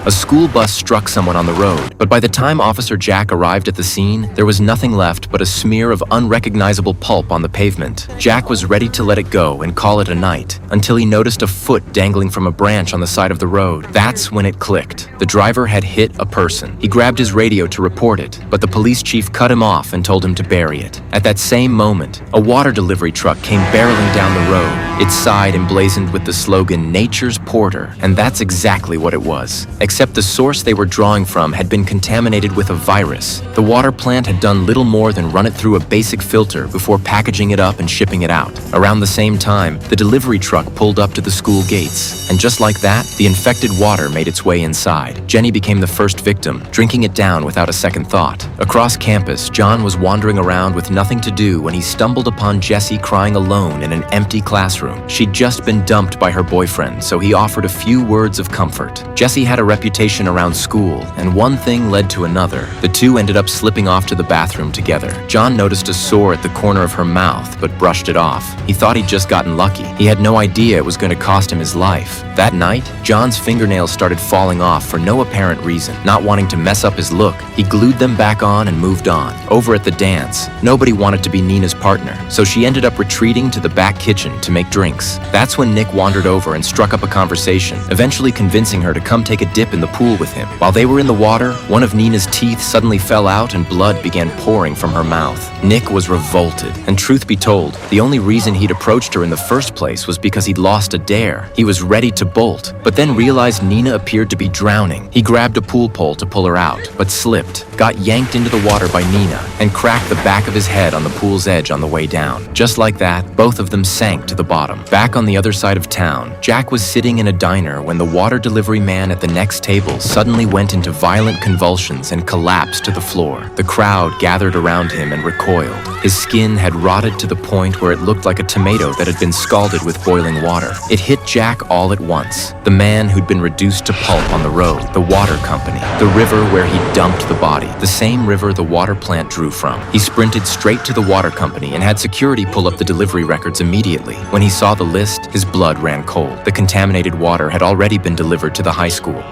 A school bus struck someone on the road, but by the time Officer Jack arrived at the scene, there was nothing left but a smear of unrecognizable pulp on the pavement. Jack was ready to let it go and call it a night, until he noticed a foot dangling from a branch on the side of the road. That's when it clicked. The driver had hit a person. He grabbed his radio to report it, but the police chief cut him off and told him to bury it. At that same moment, a water delivery truck came barreling down the road, its side emblazoned with the slogan, "Nature's Porter," and that's exactly what it was. Except the source they were drawing from had been contaminated with a virus. The water plant had done little more than run it through a basic filter before packaging it up and shipping it out. Around the same time, the delivery truck pulled up to the school gates, and just like that, the infected water made its way inside. Jenny became the first victim, drinking it down without a second thought. Across campus, John was wandering around with nothing to do when he stumbled upon Jessie crying alone in an empty classroom. She'd just been dumped by her boyfriend, so he offered a few words of comfort. Jessie had a reputation around school, and one thing led to another. The two ended up slipping off to the bathroom together. John noticed a sore at the corner of her mouth, but brushed it off. He thought he'd just gotten lucky. He had no idea it was going to cost him his life. That night, John's fingernails started falling off for no apparent reason. Not wanting to mess up his look, he glued them back on and moved on. Over at the dance, nobody wanted to be Nina's partner, so she ended up retreating to the back kitchen to make drinks. That's when Nick wandered over and struck up a conversation, eventually convincing her to come take a dip in the pool with him. While they were in the water, one of Nina's teeth suddenly fell out and blood began pouring from her mouth. Nick was revolted, and truth be told, the only reason he'd approached her in the first place was because he'd lost a dare. He was ready to bolt, but then realized Nina appeared to be drowning. He grabbed a pool pole to pull her out, but slipped, got yanked into the water by Nina, and cracked the back of his head on the pool's edge on the way down. Just like that, both of them sank to the bottom. Back on the other side of town, Jack was sitting in a diner when the water delivery man at the next table suddenly went into violent convulsions and collapsed to the floor. The crowd gathered around him and recoiled. His skin had rotted to the point where it looked like a tomato that had been scalded with boiling water. It hit Jack all at once. The man who'd been reduced to pulp on the road, the water company, the river where he dumped the body, the same river the water plant drew from. He sprinted straight to the water company and had security pull up the delivery records immediately. When he saw the list, his blood ran cold. The contaminated water had already been delivered to the high school.